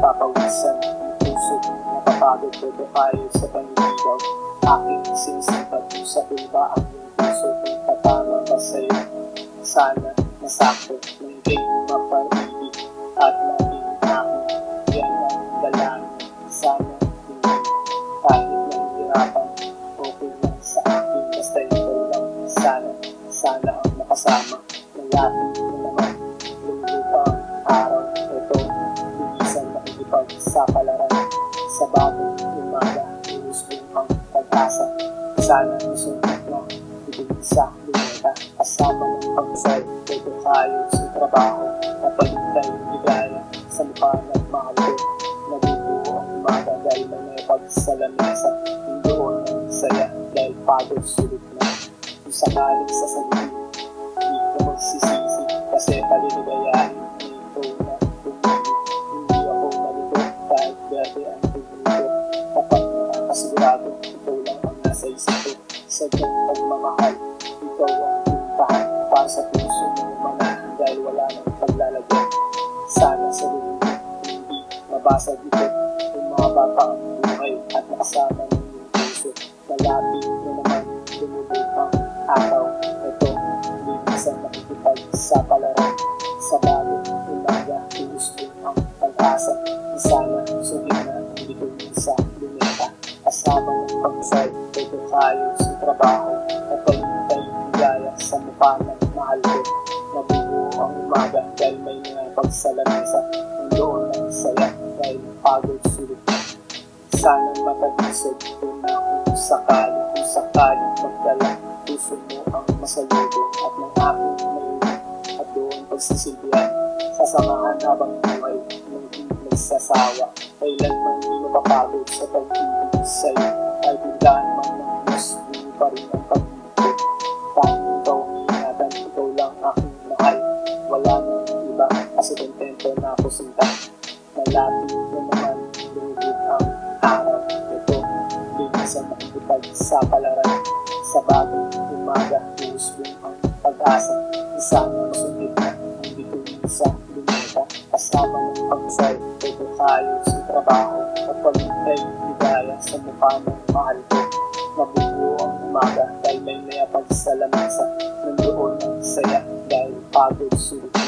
napapawisan ang puso, napapagod todo kayo sa paninigaw. Aking sinisipat sa iba ang iyong puso kung tatama ba sa'yo. Sana masakto ng kayo mapaibig at maging aking yan ang dalangin. Sana hindi kahit nahihirapan, okay lang sa akin basta ikaw lang. Sana ang makasama. Malapit na naman lumupa ang araw. Ito, bilisan makikipagsapalaran sa bagong umaga. Gusto ang pag-asa. Sana isunod na ibig sa lumeta. Kasama ng pagsay, pwede tayo sa trabaho. Napalintay yung ligaya sa mukha ng mahal ko. Nabubuo ang umaga dahil may pagsalamesa. Doon ang saya dahil pagod sulit na. Kung sakaling sasabihin, di ka magsisisi kasi paliligayahin ni ikaw na tumili. Hindi ako malito kahit dati ang tumili. Kapag nakakasigurado, ikaw lang ang nasa isip ko. Sa dyan pagmamahal, ikaw ang pintahan para sa puso mo manahan dahil wala nang paglalagyan. Sana sa lulo, hindi mabasag ito. Kung mga bata ang buhay at nakasama ng iyong puso, malapit na naman lumulupang araw. Ito, bilisan makikipagsapalaran sa bagong umaga. Gusto ang pag-asa. Sana sugin na hindi ko sa lumeta. Kasama ng pagsay, pwede tayo sa trabaho. Napalintay ligaya sa mukha ng mahal ko. Nabubuo ang umaga dahil may mga pagsalamesa. Nandoon ang saya dahil pagod sulit na. Sana matagisod kung na kung sakali magdala. Puso mo ang masaludo at ng aking mayroon. At doon pagsisilbihan, sasamahan habang buhay ng di nagsasawa. Kailanman di mapapagod sa pag-ibig sa'yo. Kahit hanggaan man ng Diyos, di pa rin ang pag-ibig. Tanging ikaw ang ingatan, ikaw lang aking mahal. Wala nang iba kasi kontento na ako sinta. Malapit na naman lumubog ang araw. Ito, bilisan makikipagsapalaran sa bagong umaga. Gusto ang pag-asa. Sana masundin na hindi ko sa lumeta. Kasama ng pagsay, pwede tayo sa trabaho. Kapalintay ligaya sa mukha ng mahal ko. Nabubuo ang umaga dahil may pagsalamesa. Nandoon ang saya dahil pagod sulit.